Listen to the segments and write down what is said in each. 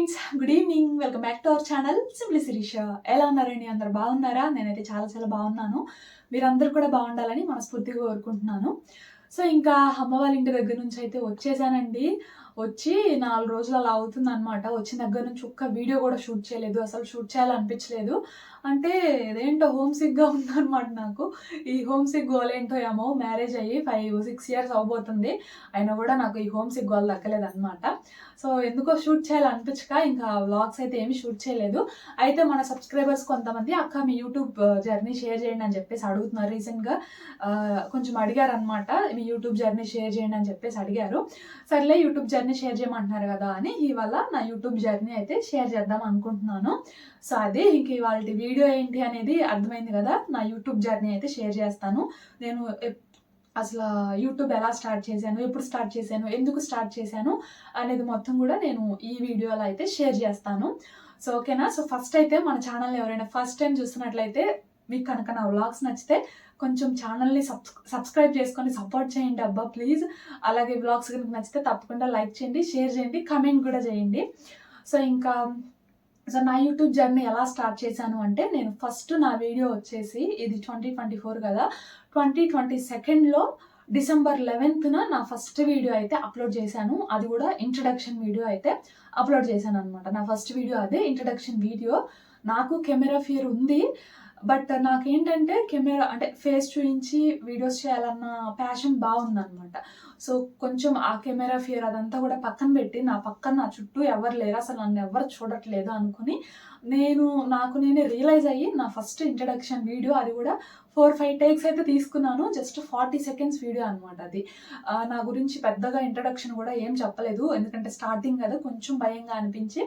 Friends, good evening. Welcome back to our channel simply Shirisha. ఎలా ఉన్నారండి? అందరు బాగున్నారా? నేనైతే చాలా చాలా బాగున్నాను. మీరందరూ కూడా బాగుండాలని మనస్ఫూర్తిగా కోరుకుంటున్నాను. సో ఇంకా అమ్మ వాళ్ళ ఇంటి దగ్గర నుంచి అయితే వచ్చేసానండి. వచ్చి 4 రోజులు అలా అవుతుందనమాట. వచ్చిన దగ్గర నుంచి ఒక్క వీడియో కూడా షూట్ చేయలేదు. అసలు షూట్ చేయాలనిపించలేదు. అంటే ఇదేంటో హోమ్ సిక్‌గా ఉందనమాట నాకు. ఈ హోమ్ సిక్ గోలేంటో ఏమో, మ్యారేజ్ అయ్యి 5, 6 ఇయర్స్ అవ్వబోతుంది. అయినా కూడా నాకు ఈ హోమ్ సిక్ గోల తగ్గలేదనమాట. సో ఎందుకో షూట్ చేయాలనిపించక ఇంకా వ్లాగ్స్ అయితే ఏమి షూట్ చేయలేదు. అయితే మన సబ్స్క్రైబర్స్ కొంతమంది అక్క మీ యూట్యూబ్ జర్నీ షేర్ చేయండి అని చెప్పేసి అడుగుతున్నారు. రీసెంట్‌గా కొంచెం అడిగారనమాట. మీ యూట్యూబ్ జర్నీ షేర్ చేయండి అని చెప్పేసి అడిగారు. సర్లే యూట్యూబ్ జర్నీ షేర్ చేయమంటున్నారు కదా అని ఇవాళ నా యూట్యూబ్ జర్నీ అయితే షేర్ చేద్దాం అనుకుంటున్నాను. సో అదే ఇంక ఇవాల్టి వీడియో ఏంటి అనేది అర్థమైంది కదా. నా యూట్యూబ్ జర్నీ అయితే షేర్ చేస్తాను. నేను అసలు యూట్యూబ్ ఎలా స్టార్ట్ చేశాను, ఎప్పుడు స్టార్ట్ చేశాను, ఎందుకు స్టార్ట్ చేశాను అనేది మొత్తం కూడా నేను ఈ వీడియోలో అయితే షేర్ చేస్తాను. సో ఓకేనా. సో ఫస్ట్ అయితే మన ఛానల్ని ఎవరైనా ఫస్ట్ టైం చూస్తున్నట్లయితే మీకు కనుక నా వ్లాగ్స్ నచ్చితే కొంచెం ఛానల్ని సబ్స్క్రైబ్ చేసుకొని సపోర్ట్ చేయండి అబ్బా ప్లీజ్. అలాగే వ్లాగ్స్ కనుక నచ్చితే తప్పకుండా లైక్ చేయండి, షేర్ చేయండి, కమెంట్ కూడా చేయండి. సో నా యూట్యూబ్ జర్నీ ఎలా స్టార్ట్ చేశాను అంటే, నేను ఫస్ట్ నా వీడియో వచ్చేసి ఇది 2024 కదా, 2022లో డిసెంబర్ 11న నా ఫస్ట్ వీడియో అయితే అప్లోడ్ చేశాను. అది కూడా ఇంట్రడక్షన్ వీడియో అయితే అప్లోడ్ చేశాను అనమాట. నా ఫస్ట్ వీడియో అదే ఇంట్రడక్షన్ వీడియో. నాకు కెమెరా ఫియర్ ఉంది. బట్ నాకేంటంటే కెమెరా అంటే ఫేస్ చూయించి వీడియోస్ చేయాలన్న ప్యాషన్ బాగుందనమాట. సో కొంచెం ఆ కెమెరా ఫియర్ అదంతా కూడా పక్కన పెట్టి, నా పక్కన నా చుట్టూ ఎవరు లేరు, అసలు నన్ను ఎవరు చూడట్లేదు అనుకుని నాకు నేనే రియలైజ్ అయ్యి నా ఫస్ట్ ఇంట్రడక్షన్ వీడియో, అది కూడా 4-5 టేక్స్ అయితే తీసుకున్నాను. జస్ట్ 40 సెకండ్స్ వీడియో అనమాట అది. నా గురించి పెద్దగా ఇంట్రడక్షన్ కూడా ఏం చెప్పలేదు, ఎందుకంటే స్టార్టింగ్ కదా కొంచెం భయంగా అనిపించి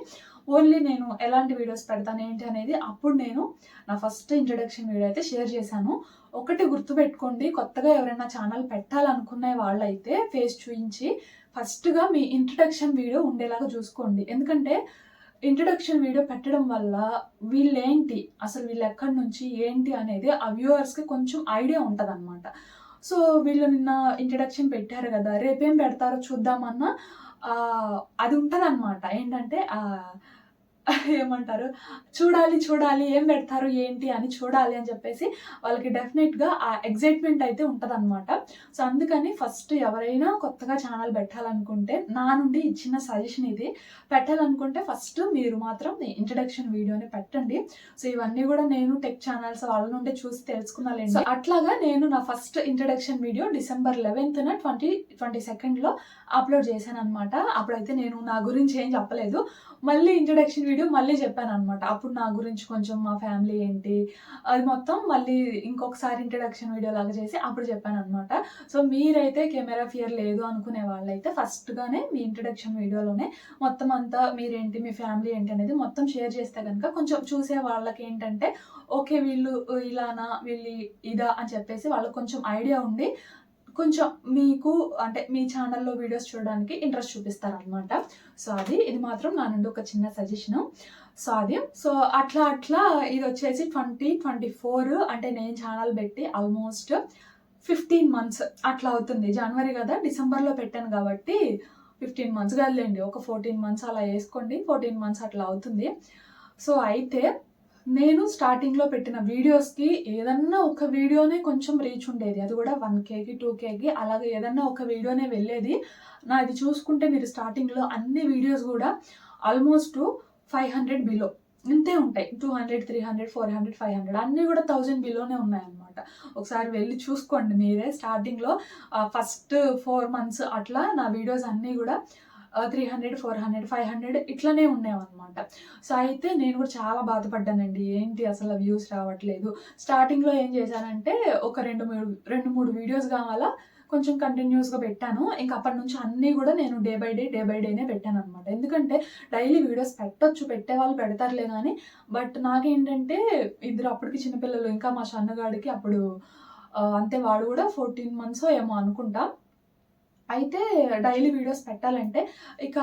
ఓన్లీ నేను ఎలాంటి వీడియోస్ పెడతాను ఏంటి అనేది అప్పుడు నేను నా ఫస్ట్ ఇంట్రడక్షన్ వీడియో అయితే షేర్ చేశాను. ఒకటి గుర్తుపెట్టుకోండి, కొత్తగా ఎవరైనా ఛానల్ పెట్టాలనుకునే వాళ్ళైతే ఫేస్ చూయించి ఫస్ట్గా మీ ఇంట్రడక్షన్ వీడియో ఉండేలాగా చూసుకోండి. ఎందుకంటే ఇంట్రడక్షన్ వీడియో పెట్టడం వల్ల వీళ్ళేంటి, అసలు వీళ్ళు ఎక్కడి నుంచి ఏంటి అనేది ఆ వ్యూవర్స్కి కొంచెం ఐడియా ఉంటుంది అనమాట. సో వీళ్ళు నిన్న ఇంట్రడక్షన్ పెట్టారు కదా, రేపేం పెడతారో చూద్దామన్నా అది ఉంటుంది అనమాట. ఏంటంటే ఏమంటారు, చూడాలి ఏం పెడతారు ఏంటి అని చూడాలి అని చెప్పేసి వాళ్ళకి డెఫినెట్గా ఆ ఎగ్జైట్మెంట్ అయితే ఉంటుందన్నమాట. సో అందుకని ఫస్ట్ ఎవరైనా కొత్తగా ఛానల్ పెట్టాలనుకుంటే నా నుండి ఇచ్చిన సజెషన్ ఇది. పెట్టాలనుకుంటే ఫస్ట్ మీరు మాత్రం ఇంట్రడక్షన్ వీడియోని పెట్టండి. సో ఇవన్నీ కూడా నేను టెక్ ఛానల్స్ వాళ్ళ నుండి చూసి తెలుసుకున్నాను. సో అట్లాగా నేను నా ఫస్ట్ ఇంట్రడక్షన్ వీడియో డిసెంబర్ 11న 2022లో అప్లోడ్ చేశాను అనమాట. అప్పుడైతే నేను నా గురించి ఏం చెప్పలేదు, మళ్ళీ ఇంట్రడక్షన్ వీడియో మళ్ళీ చెప్పాను అనమాట. అప్పుడు నా గురించి కొంచెం మా ఫ్యామిలీ ఏంటి అది మొత్తం మళ్ళీ ఇంకొకసారి ఇంట్రడక్షన్ వీడియో లాగా చేసి అప్పుడు చెప్పాను అనమాట. సో మీరైతే కెమెరా ఫియర్ లేదు అనుకునే వాళ్ళైతే ఫస్ట్గానే మీ ఇంట్రడక్షన్ వీడియోలోనే మొత్తం అంతా మీరేంటి, మీ ఫ్యామిలీ ఏంటి అనేది మొత్తం షేర్ చేస్తే కనుక కొంచెం చూసే వాళ్ళకి ఏంటంటే ఓకే వీళ్ళు ఇలానా, వీళ్ళు ఇదా అని చెప్పేసి వాళ్ళకి కొంచెం ఐడియా ఉండి కొంచెం మీకు అంటే మీ ఛానల్లో వీడియోస్ చూడడానికి ఇంట్రెస్ట్ చూపిస్తారనమాట. సో ఇది మాత్రం నా నుండి ఒక చిన్న సజెషను. సో అట్లా ఇది వచ్చేసి 2024 అంటే నేను ఛానల్ పెట్టి ఆల్మోస్ట్ 15 మంత్స్ అట్లా అవుతుంది. జనవరి కదా, డిసెంబర్లో పెట్టాను కాబట్టి 15 మంత్స్ కాదులేండి, ఒక 14 మంత్స్ అలా వేసుకోండి, 14 మంత్స్ అట్లా అవుతుంది. సో అయితే నేను స్టార్టింగ్లో పెట్టిన వీడియోస్కి ఏదన్నా ఒక వీడియోనే కొంచెం రీచ్ ఉండేది, అది కూడా 1Kకి 2Kకి అలాగే ఏదన్నా ఒక వీడియోనే వెళ్ళేది. నాది చూసుకుంటే మీరు స్టార్టింగ్లో అన్ని వీడియోస్ కూడా ఆల్మోస్ట్ 500 బిలో ఇంతే ఉంటాయి. 200, 300, 400, 500 అన్నీ కూడా 1000 బిలోనే ఉన్నాయన్నమాట. ఒకసారి వెళ్ళి చూసుకోండి మీరే. స్టార్టింగ్లో ఫస్ట్ 4 మంత్స్ అట్లా నా వీడియోస్ అన్నీ కూడా 300, 400, 500 ఇట్లనే ఉండేవన్నమాట. సో అయితే నేను కూడా చాలా బాధపడ్డానండి, ఏంటి అసలు వ్యూస్ రావట్లేదు. స్టార్టింగ్లో ఏం చేశానంటే ఒక 2-3 వీడియోస్ కావాలా కొంచెం కంటిన్యూస్గా పెట్టాను. ఇంకా అప్పటి నుంచి అన్నీ కూడా నేను డే బై డేనే పెట్టాను అనమాట. ఎందుకంటే డైలీ వీడియోస్ పెట్టొచ్చు, పెట్టే వాళ్ళు పెడతారులే కానీ, బట్ నాకేంటంటే ఇద్దరు అప్పటికి చిన్నపిల్లలు, ఇంకా మా సన్నగాడికి అప్పుడు అంతే, వాడు కూడా 14 మంత్స్ ఏమో అనుకుంటా. అయితే డైలీ వీడియోస్ పెట్టాలంటే ఇక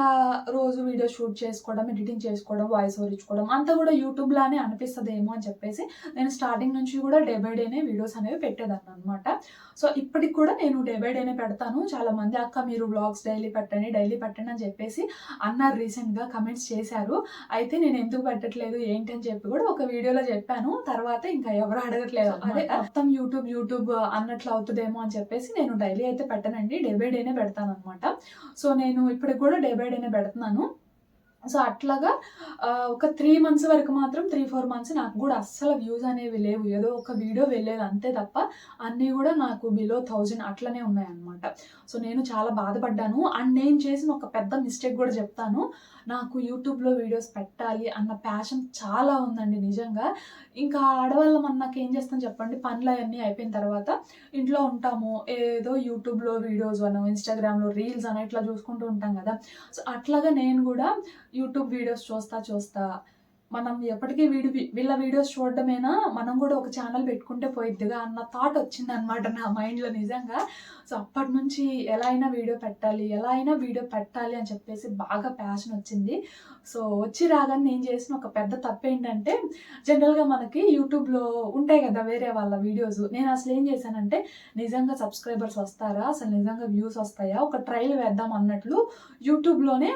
రోజు వీడియో షూట్ చేసుకోవడం, ఎడిటింగ్ చేసుకోవడం, వాయిస్ ఓవర్ ఇచ్చుకోవడం అంతా కూడా యూట్యూబ్‌లానే అనిపిస్తదేమో అని చెప్పేసి నేను స్టార్టింగ్ నుంచి కూడా డే బై డేనే వీడియోస్ అనేవి పెట్టేదాన్ననమాట. సో, ఇప్పటికి కూడా నేను డే బై డేనే పెడతాను. చాలామంది "అక్క మీరు వ్లాగ్స్ డైలీ పెట్టండి" అని చెప్పేసి అన్నారు రీసెంట్‌గా కామెంట్స్ చేశారు. అయితే నేను ఎందుకు పెట్టట్లేదు ఏంటి అని చెప్పి కూడా ఒక వీడియోలో చెప్పాను. తర్వాత ఇంకా ఎవరు అడగట్లేదు అదే మొత్తం యూట్యూబ్ అన్నట్లు అవుతదేమో అని చెప్పేసి నేను డైలీ అయితే పెట్టనండి. డే బై డేనే పెడతాననమాట. సో, నేను ఇప్పటికి కూడా డే బై డేనే పెడుతున్నాను. సో, అట్లాగా ఒక 3 మంత్స్ వరకు మాత్రం 3, 4 మంత్స్ నాకు గూడా అస్సలు వ్యూస్ అనేవి లేవు. ఏదో ఒక వీడియో వెళ్ళేది అంతే తప్ప అన్నీ గూడా నాకు బిలో 1000 అట్లనే ఉన్నాయన్నమాట. సో, నేను చాలా బాధపడ్డాను. అండ్ నేను చేసిన ఒక పెద్ద మిస్టేక్ గూడా చెప్తాను. నాకు యూట్యూబ్‌లో వీడియోస్ పెట్టాలి అన్న ప్యాషన్ చాలా ఉందండి నిజంగా. ఇంకా ఆడవాళ్ళం అన్నాక ఏం చేస్తాం చెప్పండి? పనులయన్నీ అయిపోయిన తర్వాత ఇంట్లో ఉంటాము. ఏదో యూట్యూబ్‌లో వీడియోస్ అనో, ఇన్‌స్టాగ్రామ్‌లో రీల్స్ అనో ఇట్లా చూసుకుంటూ ఉంటాం గదా! సో, అట్లాగా నేను గూడా యూట్యూబ్ వీడియోస్ చూస్తా మనం ఎప్పటికీ వీళ్ళ వీడియోస్ చూడడమేనా, మనం కూడా ఒక ఛానల్ పెట్టుకుంటే పోయిద్దిగా అన్న థాట్ వచ్చిందనమాట నా మైండ్‌లో నిజంగా. సో, అప్పటినుంచి ఎలా అయినా వీడియో పెట్టాలి అని చెప్పేసి బాగా ప్యాషన్ వచ్చింది. సో, వచ్చి రాగానే నేను చేసిన ఒక పెద్ద తప్పేంటంటే, జనరల్‌గా మనకి యూట్యూబ్‌లో ఉంటాయి కదా వేరే వాళ్ళ వీడియోస్. నేను అసలు ఏం చేశానంటే, నిజంగా సబ్స్క్రైబర్స్ వస్తారా? అసలు నిజంగా వ్యూస్ వస్తాయా? ఒక ట్రైల్ వేద్దాం అన్నట్లు యూట్యూబ్‌లోనే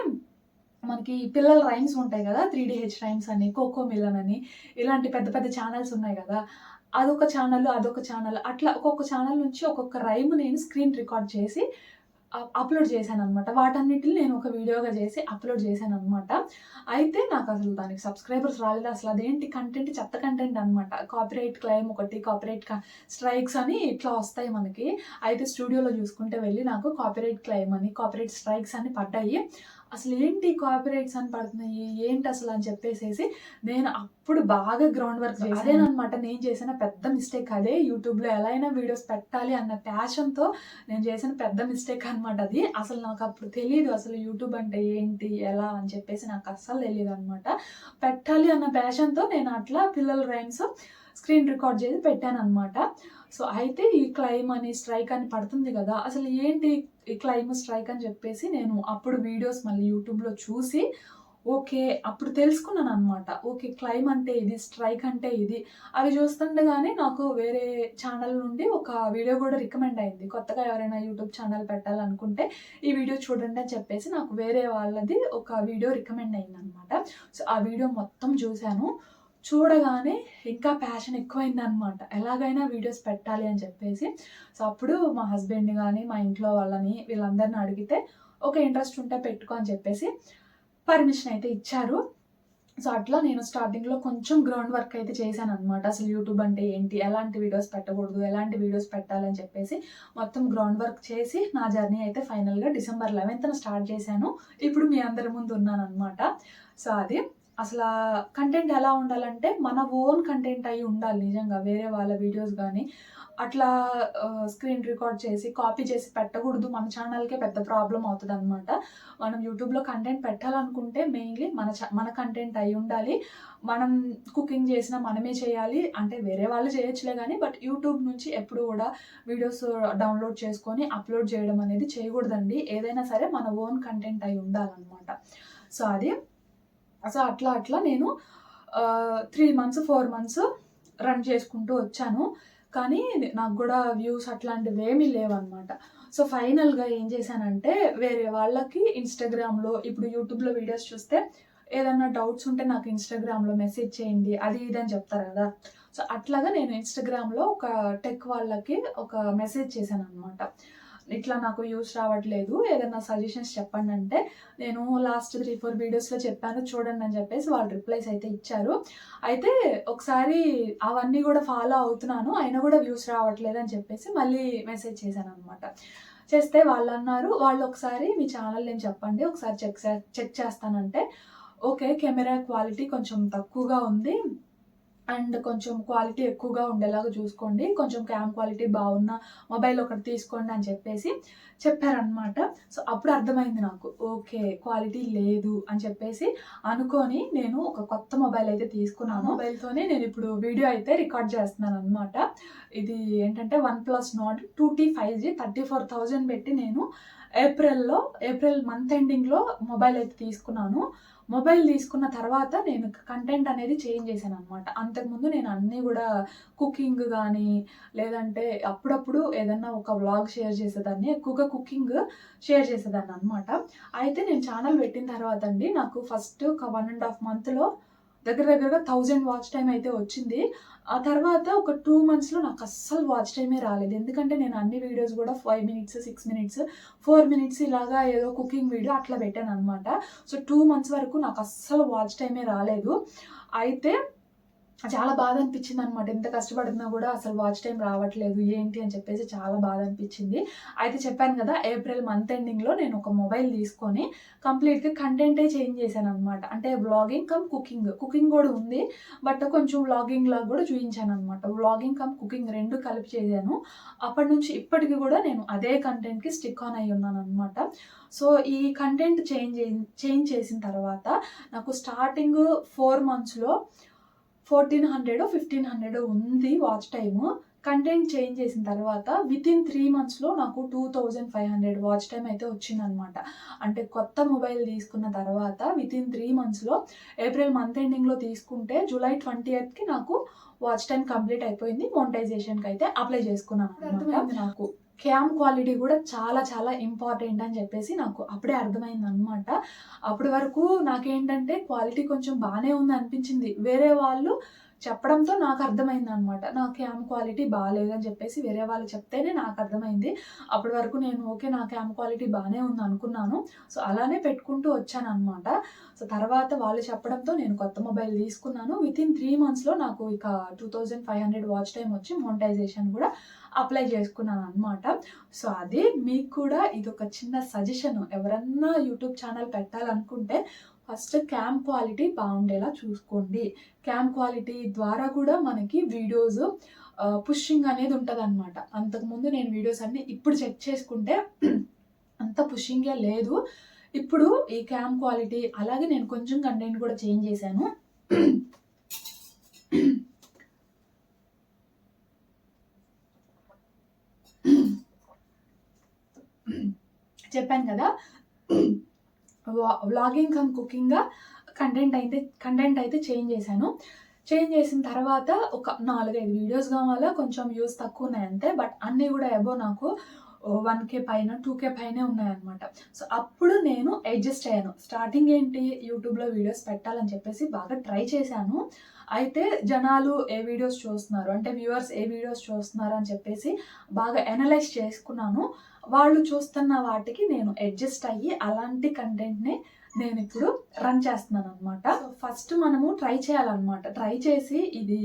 మనకి పిల్లల రైమ్స్ ఉంటాయి గదా! 3డీహెచ్ రైమ్స్ అని, కోకో మిలన్ అని ఇలాంటి పెద్ద పెద్ద ఛానెల్స్ ఉన్నాయి గదా! అదొక ఛానల్ అట్లా ఒక్కొక్క ఛానల్ నుంచి ఒక్కొక్క రైమ్ నేను స్క్రీన్ రికార్డ్ చేసి అప్‌లోడ్ చేశాననమాట. వాటన్నిటిని నేను ఒక వీడియోగా చేసి అప్‌లోడ్ చేశాననమాట. అయితే నాకసలు దానికి సబ్స్క్రైబర్స్ రాలేదు. అసలు అదేంటి కంటెంట్ చెత్త కంటెంట్ అనమాట. కాపీరైట్ క్లెయిమ్ ఒకటి, స్ట్రైక్స్ అని ఇట్లా వస్తాయి మనకి. అయితే స్టూడియోలో చూసుకుంటే వెళ్ళి నాకు కాపీరైట్ క్లెయిమ్ అని, కాపీరైట్ స్ట్రైక్స్ అని పడ్డాయి. అసలేంటి కాపీరైట్స్ అని పడుతున్నాయి, ఏంటసలు అని చెప్పేసేసి నేను అప్పుడు బాగా గ్రౌండ్ వర్క్ చేశాను. అదేననమాట నేను చేసిన పెద్ద మిస్టేక్ అదే. యూట్యూబ్‌లో ఎలా అయినా వీడియోస్ పెట్టాలి అన్న ప్యాషన్‌తో నేను చేసిన పెద్ద మిస్టేక్ అనమాట అది. అసలు నాకప్పుడు తెలీదు అసలు యూట్యూబ్ అంటే ఏంటి, ఎలా అని చెప్పేసి నాకు అస్సలు తెలీదనమాట. పెట్టాలి అన్న ప్యాషన్‌తో నేను అట్లా పిల్లల రైమ్స్ స్క్రీన్ రికార్డ్ చేసి పెట్టాననమాట. సో, అయితే ఈ క్లెయిమ్ అని, స్ట్రైక్ అని పడుతుంది గదా! అసలు ఏంటి ఈ క్లెయిమ్, స్ట్రైక్ అని చెప్పేసి నేను అప్పుడు వీడియోస్ మళ్ళీ యూట్యూబ్‌లో చూసి ఓకే. అప్పుడు తెలుసుకున్నాననమాట. ఓకే. క్లెయిమ్ అంటే ఇది, స్ట్రైక్ అంటే ఇది. అవి చూస్తుండగానే నాకు వేరే ఛానల్ నుండి ఒక వీడియో గూడా రికమెండ్ అయింది. కొత్తగా ఎవరైనా యూట్యూబ్ ఛానల్ పెట్టాలనుకుంటే ఈ వీడియో చూడండి అని చెప్పేసి నాకు వేరే వాళ్ళది ఒక వీడియో రికమెండ్ అయిందనమాట. సో, ఆ వీడియో మొత్తం చూసాను. చూడగానే ఇంకా ప్యాషన్ ఎక్కువైందనమాట. ఎలాగైనా వీడియోస్ పెట్టాలి అని చెప్పేసి. సో, అప్పుడు మా హస్బెండ్‌ని గానీ, మా ఇంట్లో వాళ్ళని వీళ్ళందరిని అడిగితే, "ఓకే. ఇంట్రెస్ట్ ఉంటే పెట్టుకో" అని చెప్పేసి పర్మిషన్ అయితే ఇచ్చారు. సో, అట్లా నేను స్టార్టింగ్‌లో కొంచెం గ్రౌండ్ వర్క్ అయితే చేశాననమాట. అసలు యూట్యూబ్ అంటే ఏంటి? ఎలాంటి వీడియోస్ పెట్టకూడదు? ఎలాంటి వీడియోస్ పెట్టాలని చెప్పేసి మొత్తం గ్రౌండ్ వర్క్ చేసి నా జర్నీ అయితే ఫైనల్‌గా డిసెంబర్ 11న స్టార్ట్ చేశాను. ఇప్పుడు మీ అందరి ముందు ఉన్నాననమాట. సో, అది. అసలా కంటెంట్ ఎలా ఉండాలంటే, మన ఓన్ కంటెంట్ అయ్యి ఉండాలి నిజంగా. వేరే వాళ్ళ వీడియోస్ గానీ, అట్లా స్క్రీన్ రికార్డ్ చేసి, కాపీ చేసి పెట్టకూడదు. మన ఛానల్‌కే పెద్ద ప్రాబ్లమ్ అవుతదనమాట. మనం యూట్యూబ్‌లో కంటెంట్ పెట్టాలనుకుంటే మెయిన్‌లీ మన కంటెంట్ అయ్యి ఉండాలి. మనం కుకింగ్ చేసినా మనమే చేయాలి. అంటే వేరే వాళ్ళు చేయొచ్చులే గానీ, బట్ యూట్యూబ్ నుంచి ఎప్పుడు గూడా వీడియోస్ డౌన్‌లోడ్ చేసుకొని అప్‌లోడ్ చేయడం అనేది చేయకూడదండి. ఏదైనా సరే మన ఓన్ కంటెంట్ అయ్యి ఉండాలనమాట. సో, అది. సో, అట్లా నేను 3 మంత్స్, 4 మంత్స్ రన్ చేసుకుంటూ వచ్చాను. కానీ నాకు గూడా వ్యూస్ అట్లాంటివేమీ లేవనమాట. సో, ఫైనల్‌గా ఏం చేశానంటే, వేరే వాళ్ళకి ఇన్‌స్టాగ్రామ్‌లో ఇప్పుడు యూట్యూబ్‌లో వీడియోస్ చూస్తే ఏదన్నా డౌట్స్ ఉంటే నాకు ఇన్‌స్టాగ్రామ్‌లో మెసేజ్ చేయండి. అది ఇది అని చెప్తారు గదా! సో, అట్లాగా నేను ఇన్‌స్టాగ్రామ్‌లో ఒక టెక్ వాళ్ళకి ఒక మెసేజ్ చేశాననమాట. ఇట్లా నాకు వ్యూస్ రావట్లేదు. ఏదన్నా సజెషన్స్ చెప్పండంటే, నేను లాస్ట్ 3, 4 వీడియోస్‌లో చెప్పాను చూడండని చెప్పేసి వాళ్ళు రిప్లైస్ అయితే ఇచ్చారు. అయితే ఒకసారి అవన్నీ గూడా ఫాలో అవుతున్నాను. అయినా గూడా వ్యూస్ రావట్లేదని చెప్పేసి మళ్ళీ మెసేజ్ చేశాననమాట. చేస్తే వాళ్ళన్నారు, "వాళ్ళొకసారి మీ ఛానల్ నేమ్ చెప్పండి. ఒకసారి చెక్ చేస్తానంటే" ఓకే. కెమెరా క్వాలిటీ కొంచెం తక్కువగా ఉంది. అండ్ కొంచెం క్వాలిటీ ఎక్కువగా ఉండేలాగా చూసుకోండి. కొంచెం క్యామ్ క్వాలిటీ బాగున్న మొబైల్ ఒకటి తీసుకోండి అని చెప్పేసి చెప్పారనమాట. సో, అప్పుడు అర్థమైంది నాకు. ఓకే. క్వాలిటీ లేదు అని చెప్పేసి అనుకోని నేను ఒక కొత్త మొబైల్ అయితే తీసుకున్నాను. మొబైల్‌తోనే నేనిప్పుడు వీడియో అయితే రికార్డ్ చేస్తున్నాననమాట. ఇది ఏంటంటే one plus Nord 2T 5G 34,000 పెట్టి నేను ఏప్రిల్ మంత్ ఎండింగ్‌లో మొబైల్ అయితే తీసుకున్నాను. మొబైల్ తీసుకున్న తర్వాత నేను కంటెంట్ అనేది చేంజ్ చేశాననమాట. అంతకుముందు నేను అన్నీ గూడా కుకింగ్ గానీ, లేదంటే అప్పుడప్పుడు ఏదన్నా ఒక వ్లాగ్ షేర్ చేసేదాన్ని. ఎక్కువగా కుకింగ్ షేర్ చేసేదాన్ననమాట. అయితే నేను ఛానల్ పెట్టిన తర్వాత అండి నాకు ఫస్ట్ ఒక 1 ½ మంత్‌లో దగ్గరగా 1000 వాచ్ టైమ్ అయితే వచ్చింది. ఆ తర్వాత ఒక 2 మంత్స్‌లో నాకు అస్సలు వాచ్ టైమే రాలేదు. ఎందుకంటే నేను అన్ని వీడియోస్ గూడా 5 మినిట్స్, 6 మినిట్స్, 4 మినిట్స్ ఇలాగా ఏదో కుకింగ్ వీడియో అట్లా పెట్టాననమాట. సో 2 మంత్స్ వరకు నాకు అస్సలు వాచ్ టైమే రాలేదు. అయితే చాలా బాధ అనిపించిందనమాట. ఎంత కష్టపడుతున్నా గూడా అసలు వాచ్ టైమ్ రావట్లేదు ఏంటి అని చెప్పేసి చాలా బాధ అనిపించింది. అయితే చెప్పాను గదా! ఏప్రిల్ మంత్ ఎండింగ్‌లో నేను ఒక మొబైల్ తీసుకొని కంప్లీట్‌గా కంటెంటే చేంజ్ చేశాననమాట. అంటే వ్లాగింగ్ కమ్ కుకింగ్. కుకింగ్ గూడా ఉంది. బట్ కొంచెం వ్లాగింగ్‌లాగా గూడా చూయించాననమాట. వ్లాగింగ్ కమ్ కుకింగ్ 2 కలిపి చేశాను. అప్పటినుంచి ఇప్పటికి గూడా నేను అదే కంటెంట్‌కి స్టిక్ ఆన్ అయ్యి ఉన్నాననమాట. సో ఈ కంటెంట్ చేంజ్ చేసిన తర్వాత నాకు స్టార్టింగ్ 4 మంత్స్‌లో 1400 1500 ఉంది వాచ్ టైము. కంటెంట్ చేంజ్ చేసిన తర్వాత వితిన్ 3 మంత్స్‌లో నాకు 2500 వాచ్ టైమ్ అయితే వచ్చిందనమాట. అంటే కొత్త మొబైల్ తీసుకున్న తర్వాత వితిన్ 3 మంత్స్‌లో ఏప్రిల్ మంత్ ఎండింగ్‌లో తీసుకుంటే జూలై 20కి నాకు వాచ్ టైమ్ కంప్లీట్ అయిపోయింది. మోనిటైజేషన్‌కి అయితే అప్లై చేసుకున్నాను. అర్థమైంది నాకు. క్యామ్ క్వాలిటీ కూడా చాలా చాలా ఇంపార్టెంట్ అని చెప్పేసి నాకు అప్పుడే అర్థమైందనమాట. అప్పటి వరకు నాకేంటంటే క్వాలిటీ కొంచెం బానే ఉందనిపించింది. వేరే వాళ్ళు చెప్పడంతో నాకు అర్థమైందనమాట. నా క్యామ్ క్వాలిటీ బాలేదని చెప్పేసి వేరే వాళ్ళు చెప్తేనే నాకు అర్థమైంది. అప్పటి వరకు నేను ఓకే నా క్యామ్ క్వాలిటీ బానే ఉందనుకున్నాను. సో అలానే పెట్టుకుంటూ వచ్చాననమాట. సో తర్వాత వాళ్ళు చెప్పడంతో నేను కొత్త మొబైల్ తీసుకున్నాను. వితిన్ 3 మంత్స్‌లో నాకు ఇక 2500 వాచ్ టైమ్ వచ్చి మోనిటైజేషన్ కూడా అప్లై చేసుకున్నాననమాట. సో అదే మీకు కూడా ఇదొక చిన్న సజెషన్. ఎవరన్నా యూట్యూబ్ ఛానల్ పెట్టాలనుకుంటే ఫస్ట్ క్యామ్ క్వాలిటీ బాగుండేలా చూసుకోండి. క్యామ్ క్వాలిటీ ద్వారా కూడా మనకి వీడియోస్ పుషింగ్ అనేది ఉంటదనమాట. అంతకుముందు నేను వీడియోస్ అన్నీ ఇప్పుడు చెక్ చేసుకుంటే అంత పుషింగే లేదు. ఇప్పుడు ఈ క్యామ్ క్వాలిటీ అలాగే నేను కొంచెం కంటెంట్ కూడా చేంజ్ చేశాను. చెప్పాను కదా! వ్లాగింగ్ కమ్ కుకింగ్‌గా కంటెంట్ అయితే చేంజ్ చేశాను. చేంజ్ చేసిన తర్వాత ఒక 4, 5 వీడియోస్ కావాలా కొంచెం వ్యూస్ తక్కువ ఉన్నాయి అంతే. బట్ అన్నీ కూడా అబోవ్ నాకు 1K పైన 2K పైనే ఉన్నాయన్నమాట. సో అప్పుడు నేను అడ్జస్ట్ అయ్యాను. స్టార్టింగ్ ఏంటి యూట్యూబ్‌లో వీడియోస్ పెట్టాలని చెప్పేసి బాగా ట్రై చేశాను. అయితే జనాలు ఏ వీడియోస్ చూస్తున్నారు అంటే వ్యూవర్స్ ఏ వీడియోస్ చూస్తున్నారు అని చెప్పేసి బాగా అనలైజ్ చేసుకున్నాను. వాళ్ళు చూస్తున్న వాటికి నేను అడ్జస్ట్ అయ్యి అలాంటి కంటెంట్‌ని నేనిప్పుడు రన్ చేస్తున్నాననమాట. సో ఫస్ట్ మనము ట్రై చేయాలన్నమాట. ట్రై చేసి ఇది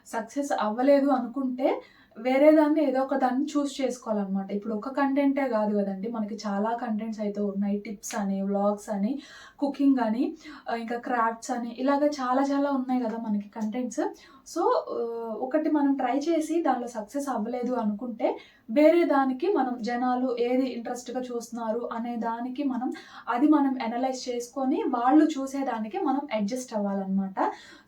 సక్సెస్ అవ్వలేదు అనుకుంటే వేరే దాన్ని ఏదో ఒక దాన్ని చూస్ చేసుకోవాలన్నమాట. ఇప్పుడు ఒక కంటెంటే కాదు కదండీ! మనకి చాలా కంటెంట్స్ అయితే ఉన్నాయి. టిప్స్ అని, వ్లాగ్స్ అని, కుకింగ్ అని, ఇంకా క్రాఫ్ట్స్ అని ఇలాగ చాలా చాలా ఉన్నాయి కదా మనకి కంటెంట్స్. సో ఒకటి మనం ట్రై చేసి దానిలో సక్సెస్ అవ్వలేదు అనుకుంటే వేరే దానికి మనం జనాలు ఏది ఇంట్రెస్ట్‌గా చూస్తున్నారు అనే దానికి మనం అనలైజ్ చేసుకొని వాళ్ళు చూసేదానికి మనం అడ్జస్ట్ అవ్వాలన్నమాట.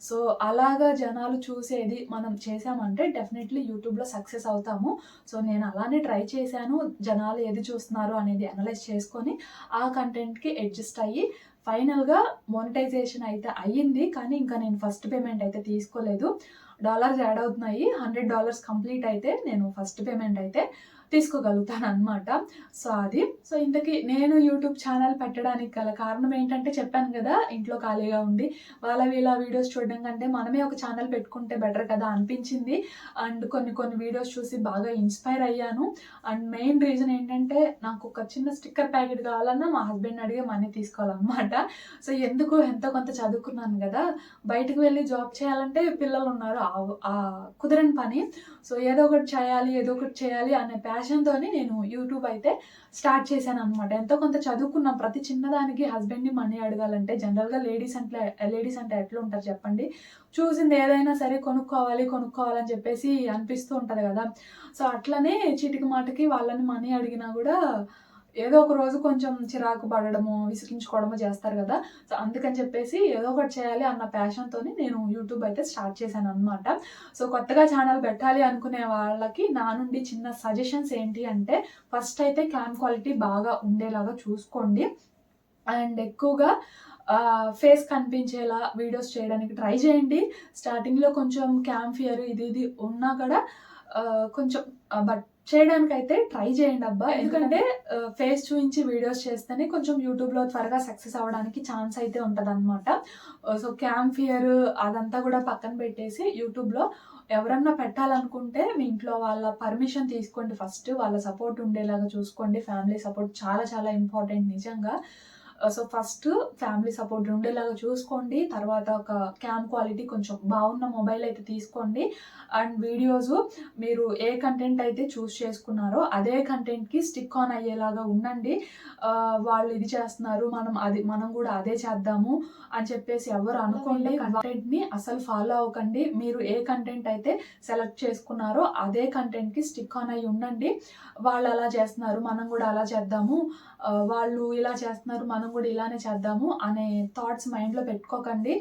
సో అలాగా జనాలు చూసేది మనం చేసామంటే డెఫినెట్‌లీ యూట్యూబ్‌లో సక్సెస్ అవుతాము. సో నేను అలానే ట్రై చేశాను. జనాలు ఏది చూస్తున్నారు అనేది అనలైజ్ చేసుకొని ఆ కంటెంట్‌కి అడ్జస్ట్ అయ్యి ఫైనల్‌గా మోనిటైజేషన్ అయితే అయ్యింది. కానీ ఇంకా నేను ఫస్ట్ పేమెంట్ అయితే తీసుకోలేదు. డాలర్స్ యాడ్ అవుతున్నాయి. $100 కంప్లీట్ అయితే నేను ఫస్ట్ పేమెంట్ అయితే తీసుకోగలుగుతాననమాట. సో అది. సో ఇంతకీ నేను యూట్యూబ్ ఛానల్ పెట్టడానికి గల కారణం ఏంటంటే చెప్పాను గదా! ఇంట్లో ఖాళీగా ఉండి వీళ్ళ వీడియోస్ చూడడం కంటే మనమే ఒక ఛానల్ పెట్టుకుంటే బెటర్ కదా అనిపించింది. అండ్ కొన్ని వీడియోస్ చూసి బాగా ఇన్‌స్పైర్ అయ్యాను. అండ్ మెయిన్ రీజన్ ఏంటంటే నాకు ఒక చిన్న స్టిక్కర్ ప్యాకెట్ కావాలన్నా మా హస్బెండ్‌ని అడిగి మనీ తీసుకోవాలనమాట. సో ఎందుకు ఎంతో కొంత చదువుకున్నాను గదా! బయటకు వెళ్ళి జాబ్ చేయాలంటే పిల్లలున్నారు. కుదరని పని. సో ఏదో ఒకటి చేయాలి అనే ప్యాషన్‌తోని నేను యూట్యూబ్ అయితే స్టార్ట్ చేశాననమాట. ఎంతో కొంత చదువుకున్న ప్రతి చిన్నదానికి హస్బెండ్‌ని మనీ అడగాలంటే జనరల్‌గా లేడీస్ అంటే ఎట్లుంటారు చెప్పండి? చూసింది ఏదైనా సరే కొనుక్కోవాలని చెప్పేసి అనిపిస్తూ ఉంటది గదా! సో అట్లనే చీటికి మాటికి వాళ్ళని మనీ అడిగినా గూడా ఏదో ఒక రోజు కొంచెం చిరాకు పడడము, విసిగించుకోవడమో చేస్తారు కదా! సో, అందుకని చెప్పేసి ఏదో ఒకటి చేయాలి అన్న ప్యాషన్‌తోని నేను యూట్యూబ్ అయితే స్టార్ట్ చేశాననమాట. సో, కొత్తగా ఛానల్ పెట్టాలి అనుకునే వాళ్ళకి నా నుండి చిన్న సజెషన్స్ ఏంటి అంటే, ఫస్ట్ అయితే క్యామ్ క్వాలిటీ బాగా ఉండేలాగా చూసుకోండి. అండ్ ఎక్కువగా ఫేస్ కనిపించేలా వీడియోస్ చేయడానికి ట్రై చేయండి. స్టార్టింగ్‌లో కొంచెం క్యామ్ ఫియర్ ఇది ఉన్నా కూడా కొంచెం బట్ చేయడానికైతే ట్రై చేయండి అబ్బా! ఎందుకంటే ఫేస్ చూయించి వీడియోస్ చేస్తేనే కొంచెం యూట్యూబ్‌లో త్వరగా సక్సెస్ అవ్వడానికి ఛాన్స్ అయితే ఉంటదనమాట. సో, క్యామ్ ఫియర్ అదంతా కూడా పక్కన పెట్టేసి యూట్యూబ్‌లో ఎవరన్నా పెట్టాలనుకుంటే మీ ఇంట్లో వాళ్ళ పర్మిషన్ తీసుకోండి ఫస్ట్. వాళ్ళ సపోర్ట్ ఉండేలాగా చూసుకోండి. ఫ్యామిలీ సపోర్ట్ చాలా చాలా ఇంపార్టెంట్ నిజంగా. సో, ఫస్ట్ ఫ్యామిలీ సపోర్ట్ ఉండేలాగా చూసుకోండి. తర్వాత ఒక క్యామ్ క్వాలిటీ కొంచెం బావున్న మొబైల్ అయితే తీసుకోండి. అండ్ వీడియోస్ మీరు ఏ కంటెంట్ అయితే చూస్ చేసుకున్నారో అదే కంటెంట్‌కి స్టిక్ ఆన్ అయ్యేలాగా ఉండండి. వాళ్ళు ఇది చేస్తున్నారు, మనం కూడా అదే చేద్దాము అని చెప్పేసి ఎవరు అనుకోండి. కంటెంట్‌ని అసలు ఫాలో అవ్వకండి. మీరు ఏ కంటెంట్ అయితే సెలెక్ట్ చేసుకున్నారో అదే కంటెంట్‌కి స్టిక్ ఆన్ అయ్యి ఉండండి. వాళ్ళు అలా చేస్తున్నారు, మనం కూడా అలా చేద్దాము. వాళ్ళు ఇలా చేస్తున్నారు, మనం కూడా ఇలానే చేద్దాము అనే థాట్స్ మైండ్‌లో పెట్టుకోకండి.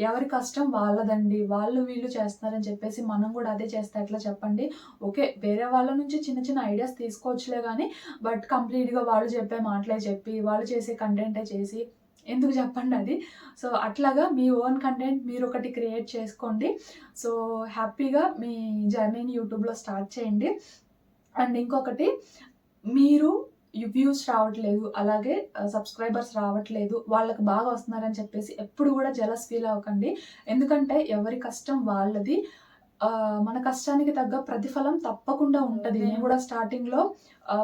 ఎవరి కష్టం వాళ్ళదండి. వాళ్ళు వీళ్ళు చేస్తున్నారని చెప్పేసి మనం కూడా అదే చేస్తే ఎట్లా చెప్పండి? ఓకే. వేరే వాళ్ళ నుంచి చిన్న చిన్న ఐడియాస్ తీసుకోవచ్చులే గానీ, బట్ కంప్లీట్‌గా వాళ్ళు చెప్పే మాటలే చెప్పి, వాళ్ళు చేసే కంటెంటే చేసి ఎందుకు చెప్పండి అది. సో, అట్లాగా మీ ఓన్ కంటెంట్ మీరొకటి క్రియేట్ చేసుకోండి. సో, హ్యాపీగా మీ జర్నీని యూట్యూబ్‌లో స్టార్ట్ చేయండి. అండ్ ఇంకొకటి, మీరు వ్యూస్ రావట్లేదు, అలాగే సబ్స్క్రైబర్స్ రావట్లేదు, వాళ్ళకి బాగా వస్తున్నారని చెప్పేసి ఎప్పుడు కూడా జెలస్ ఫీల్ అవ్వకండి. ఎందుకంటే ఎవరి కష్టం వాళ్ళది. మన కష్టానికి తగ్గ ప్రతిఫలం తప్పకుండా ఉంటది. నేను కూడా స్టార్టింగ్‌లో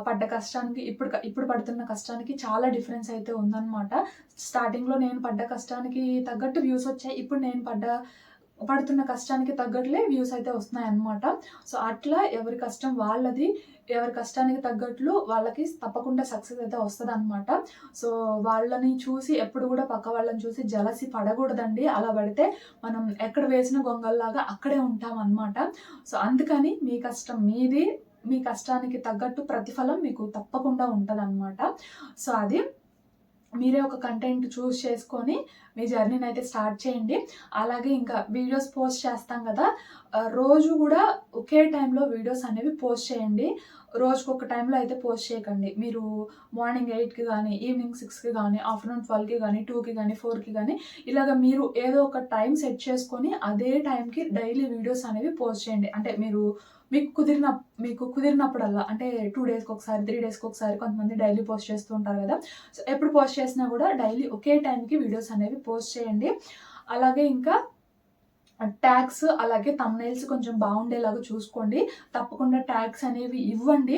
పడ్డ కష్టానికి ఇప్పుడు పడుతున్న కష్టానికి చాలా డిఫరెన్స్ అయితే ఉందనమాట. స్టార్టింగ్‌లో నేను పడ్డ కష్టానికి తగ్గట్టు వ్యూస్ వచ్చాయి. ఇప్పుడు నేను పడుతున్న కష్టానికి తగ్గట్లే వ్యూస్ అయితే వస్తున్నాయన్నమాట. సో, అట్లా ఎవరి కష్టం వాళ్ళది. ఎవరి కష్టానికి తగ్గట్లు వాళ్ళకి తప్పకుండా సక్సెస్ అయితే వస్తదనమాట. సో, వాళ్ళని చూసి ఎప్పుడు కూడా పక్క వాళ్ళని చూసి జలసీ పడకూడదండి. అలా పడితే మనం ఎక్కడ వేసిన గొంగల్లాగా అక్కడే ఉంటామనమాట. సో, అందుకని మీ కష్టం మీది. మీ కష్టానికి తగ్గట్టు ప్రతిఫలం మీకు తప్పకుండా ఉంటదనమాట. సో, అది మీరే ఒక కంటెంట్ చూస్ చేసుకొని మీ జర్నీనైతే స్టార్ట్ చేయండి. అలాగే ఇంకా వీడియోస్ పోస్ట్ చేస్తాం కదా! రోజు గూడా ఒకే టైంలో వీడియోస్ అనేవి పోస్ట్ చేయండి. రోజుకొక టైంలో అయితే పోస్ట్ చేయకండి. మీరు మార్నింగ్ 8కి గానీ, ఈవినింగ్ 6కి గానీ, ఆఫ్టర్‌నూన్ 12కి గానీ, 2కి గానీ, 4కి గానీ ఇలాగ మీరు ఏదో ఒక టైం సెట్ చేసుకొని అదే టైంకి డైలీ వీడియోస్ అనేవి పోస్ట్ చేయండి. అంటే మీకు కుదిరినప్పుడల్లా అంటే 2 డేస్‌కొకసారి, 3 డేస్‌కొకసారి కొంతమంది డైలీ పోస్ట్ చేస్తూ ఉంటారు గదా! సో, ఎప్పుడు పోస్ట్ చేసినా గూడా డైలీ ఒకే టైంకి వీడియోస్ అనేవి పోస్ట్ చేయండి. అలాగే ఇంకా ట్యాగ్స్ అలాగే థంబ్‌నెయిల్స్ కొంచెం బావుండేలాగా చూసుకోండి. తప్పకుండా ట్యాగ్స్ అనేవి ఇవ్వండి.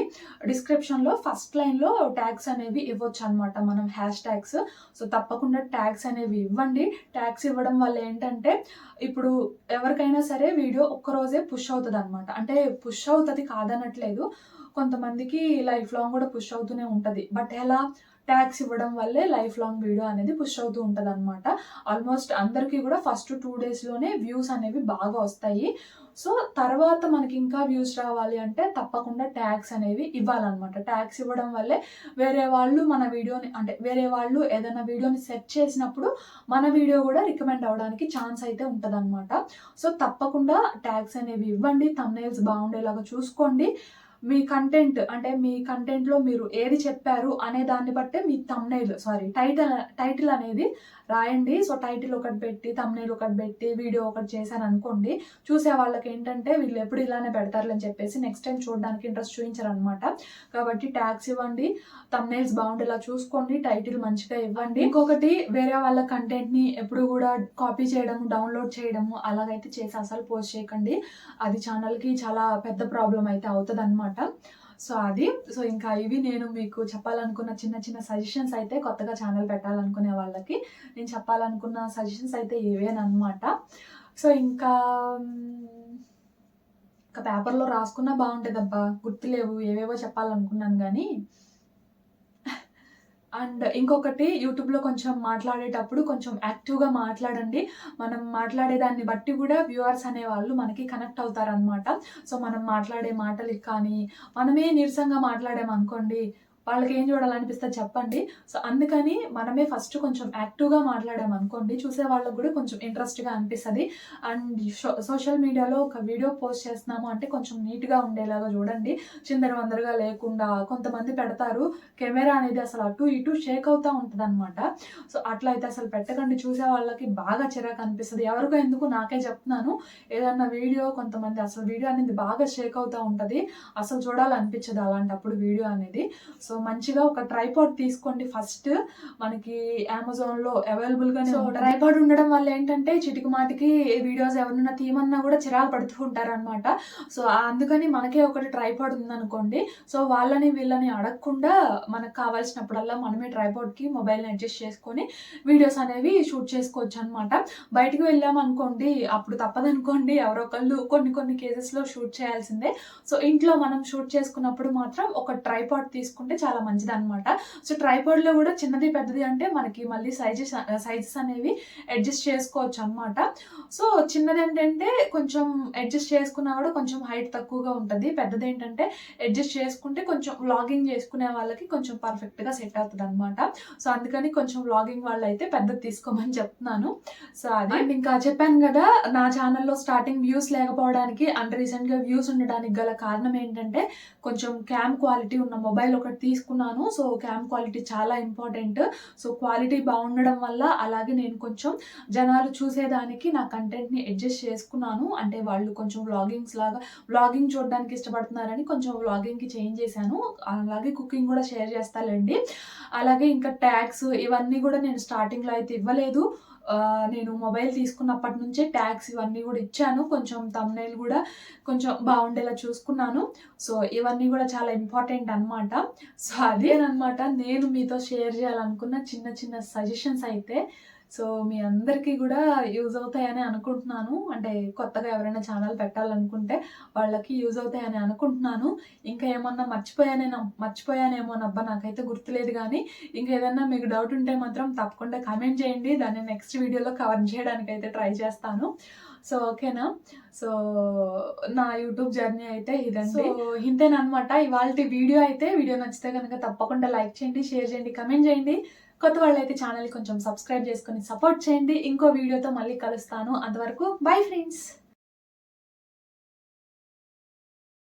డిస్క్రిప్షన్‌లో ఫస్ట్ లైన్‌లో ట్యాగ్స్ అనేవి ఇవ్వొచ్చనమాట మనం హ్యాష్ ట్యాగ్స్. సో, తప్పకుండా ట్యాగ్స్ అనేవి ఇవ్వండి. ట్యాగ్స్ ఇవ్వడం వల్ల ఏంటంటే, ఇప్పుడు ఎవరికైనా సరే వీడియో ఒక్కరోజే పుష్ అవుతదనమాట. అంటే పుష్ అవుతది కాదనట్లేదు. కొంతమందికి లైఫ్ లాంగ్ గూడా పుష్ అవుతూనే ఉంటది. బట్ ఎలా? ట్యాగ్స్ ఇవ్వడం వల్లే లైఫ్ లాంగ్ వీడియో అనేది పుష్ అవుతూ ఉంటదనమాట. ఆల్మోస్ట్ అందరికీ గూడా ఫస్ట్ 2 డేస్‌లోనే వ్యూస్ అనేవి బాగా వస్తాయి. సో, తర్వాత మనకి ఇంకా వ్యూస్ రావాలి అంటే తప్పకుండా ట్యాగ్స్ అనేవి ఇవ్వాలనమాట. ట్యాగ్స్ ఇవ్వడం వల్లే వేరే వాళ్ళు ఏదైనా వీడియోని సెర్చ్ చేసినప్పుడు మన వీడియో గూడా రికమెండ్ అవ్వడానికి ఛాన్స్ అయితే ఉంటదనమాట. సో, తప్పకుండా ట్యాగ్స్ అనేవి ఇవ్వండి. థంబ్‌నెయిల్స్ బాగుండేలాగా చూసుకోండి. మీ కంటెంట్‌లో మీరు ఏది చెప్పారు అనే దాన్ని బట్టే మీ టైటిల్ అనేది రాయండి. సో, టైటిల్ ఒకటి పెట్టి, థంబ్‌నెయిల్ ఒకటి పెట్టి, వీడియో ఒకటి చేశాననుకోండి, చూసే వాళ్ళకేంటంటే వీళ్ళు ఎప్పుడు ఇలానే పెడతారులే అని చెప్పేసి నెక్స్ట్ టైమ్ చూడడానికి ఇంట్రెస్ట్ చూయించరనమాట. కాబట్టి ట్యాగ్స్ ఇవ్వండి, థంబ్‌నెయిల్స్ బాగుండేలా చూసుకోండి, టైటిల్ మంచిగా ఇవ్వండి. ఇంకొకటి, వేరే వాళ్ళ కంటెంట్‌ని ఎప్పుడు గూడా కాపీ చేయడము, డౌన్‌లోడ్ చేయడము అలాగైతే చేసి అసలు పోస్ట్ చేయకండి. అది ఛానల్‌కి చాలా పెద్ద ప్రాబ్లమ్ అయితే అవుతదనమాట. సో, ఇంకా ఇవి నేను మీకు చెప్పాలనుకున్న చిన్న చిన్న సజెషన్స్ అయితే కొత్తగా ఛానల్ పెట్టాలనుకునే వాళ్ళకి నేను చెప్పాలనుకున్న సజెషన్స్ అయితే ఇవేననమాట. సో, ఇంకా పేపర్‌లో రాసుకున్నా బావుంటదబ్బా! గుర్తులేవు. ఏవేవో చెప్పాలనుకున్నాను గానీ. అండ్ ఇంకొకటి, యూట్యూబ్‌లో కొంచెం మాట్లాడేటప్పుడు కొంచెం యాక్టివ్‌గా మాట్లాడండి. మనం మాట్లాడే దాన్ని బట్టి గూడా వ్యూవర్స్ అనేవాళ్ళు మనకి కనెక్ట్ అవుతారనమాట. సో, మనం మాట్లాడే మాటలకి కానీ, మనమే నీరసంగా మాట్లాడామనుకోండి, వాళ్ళకి ఏం చూడాలనిపిస్తుంది చెప్పండి. సో అందుకని మనమే ఫస్ట్ కొంచెం యాక్టివ్గా మాట్లాడామనుకోండి, చూసే వాళ్ళకి కూడా కొంచెం ఇంట్రెస్ట్గా అనిపిస్తుంది. అండ్ సోషల్ మీడియాలో ఒక వీడియో పోస్ట్ చేస్తున్నాము అంటే కొంచెం నీట్గా ఉండేలాగా చూడండి, చిందరవందరగా లేకుండా. కొంతమంది పెడతారు, కెమెరా అనేది అసలు అటు ఇటు షేక్ అవుతూ ఉంటుంది అనమాట. సో అట్లా అయితే అసలు పెట్టకండి, చూసే వాళ్ళకి బాగా చిరాకు అనిపిస్తుంది. ఎవరికో ఎందుకు నాకే చెప్తున్నాను, ఏదన్నా వీడియో కొంతమంది అసలు వీడియో అనేది బాగా షేక్ అవుతూ ఉంటుంది, అసలు చూడాలనిపించదు అలాంటప్పుడు వీడియో అనేది. సో మంచిగా ఒక ట్రైపాడ్ తీసుకోండి ఫస్ట్. మనకి అమెజాన్లో అవైలబుల్గానే. సో ట్రైపాడ్ ఉండడం వల్ల ఏంటంటే చిటికి మాటికి వీడియోస్ ఎవరైనా తీయమన్నా కూడా చిరాకు పడుతూ ఉంటారనమాట. సో అందుకని మనకే ఒకటి ట్రైపాడ్ ఉందనుకోండి, సో వాళ్ళని వీళ్ళని అడగకుండా మనకు కావాల్సినప్పుడల్లా మనమే ట్రైపాడ్కి మొబైల్ని అడ్జస్ట్ చేసుకొని వీడియోస్ అనేవి షూట్ చేసుకోవచ్చు అనమాట. బయటికి వెళ్ళామనుకోండి అప్పుడు తప్పదనుకోండి, ఎవరో ఒకళ్ళు కొన్ని కేసెస్లో షూట్ చేయాల్సిందే. సో ఇంట్లో మనం షూట్ చేసుకున్నప్పుడు మాత్రం ఒక ట్రైపాడ్ తీసుకుంటే చాలా మంచిది అనమాట. సో ట్రైపాడ్లో కూడా చిన్నది పెద్దది అంటే మనకి మళ్ళీ సైజెస్ అనేవి అడ్జస్ట్ చేసుకోవచ్చు అనమాట. సో చిన్నది ఏంటంటే కొంచెం అడ్జస్ట్ చేసుకున్నా కూడా కొంచెం హైట్ తక్కువగా ఉంటుంది, పెద్దది ఏంటంటే అడ్జస్ట్ చేసుకుంటే కొంచెం వ్లాగింగ్ చేసుకునే వాళ్ళకి కొంచెం పర్ఫెక్ట్గా సెట్ అవుతుంది అనమాట. సో అందుకని కొంచెం వ్లాగింగ్ వాళ్ళు అయితే పెద్దది తీసుకోమని చెప్తున్నాను. సో అది ఇంకా చెప్పాను కదా, నా ఛానల్లో స్టార్టింగ్ వ్యూస్ లేకపోవడానికి అండ్ రీసెంట్గా వ్యూస్ ఉండడానికి గల కారణం ఏంటంటే కొంచెం క్యామ్ క్వాలిటీ ఉన్న మొబైల్ ఒకటి తీసుకున్నాను. సో క్యామ్ క్వాలిటీ చాలా ఇంపార్టెంట్. సో క్వాలిటీ బాగుండడం వల్ల, అలాగే నేను కొంచెం జనాలు చూసేదానికి నా కంటెంట్ని అడ్జస్ట్ చేసుకున్నాను. అంటే వాళ్ళు కొంచెం వ్లాగింగ్ చూడడానికి ఇష్టపడుతున్నారని కొంచెం వ్లాగింగ్కి చేంజ్ చేశాను. అలాగే కుకింగ్ కూడా షేర్ చేస్తానండి. అలాగే ఇంకా ట్యాగ్స్ ఇవన్నీ కూడా నేను స్టార్టింగ్లో అయితే ఇవ్వలేదు. నేను మొబైల్ తీసుకున్నప్పటి నుంచే ట్యాగ్స్ ఇవన్నీ కూడా ఇచ్చాను. కొంచెం థంబ్నెయిల్ కూడా కొంచెం బాగుండేలా చూసుకున్నాను. సో ఇవన్నీ కూడా చాలా ఇంపార్టెంట్ అనమాట. సో అదేనమాట నేను మీతో షేర్ చేయాలనుకున్న చిన్న సజెషన్స్ అయితే. సో మీ అందరికీ కూడా యూజ్ అవుతాయని అనుకుంటున్నాను. అంటే కొత్తగా ఎవరైనా ఛానల్ పెట్టాలనుకుంటే వాళ్ళకి యూజ్ అవుతాయని అనుకుంటున్నాను. ఇంకా ఏమన్నా మర్చిపోయానేమోనబ్బా, నాకైతే గుర్తులేదు. కానీ ఇంకా ఏదన్నా మీకు డౌట్ ఉంటే మాత్రం తప్పకుండా కామెంట్ చేయండి, దాన్ని నెక్స్ట్ వీడియోలో కవర్ చేయడానికి అయితే ట్రై చేస్తాను. సో ఓకేనా. సో నా యూట్యూబ్ జర్నీ అయితే ఇదండి. సో ఇంతేనమాట ఇవాళ వీడియో నచ్చితే కనుక తప్పకుండా లైక్ చేయండి, షేర్ చేయండి, కమెంట్ చేయండి. కొత్త వాళ్ళైతే ఛానల్ కొంచెం సబ్స్క్రైబ్ చేసుకొని సపోర్ట్ చేయండి. ఇంకో వీడియోతో మళ్ళీ కలుస్తాను. అంతవరకు బై ఫ్రెండ్స్.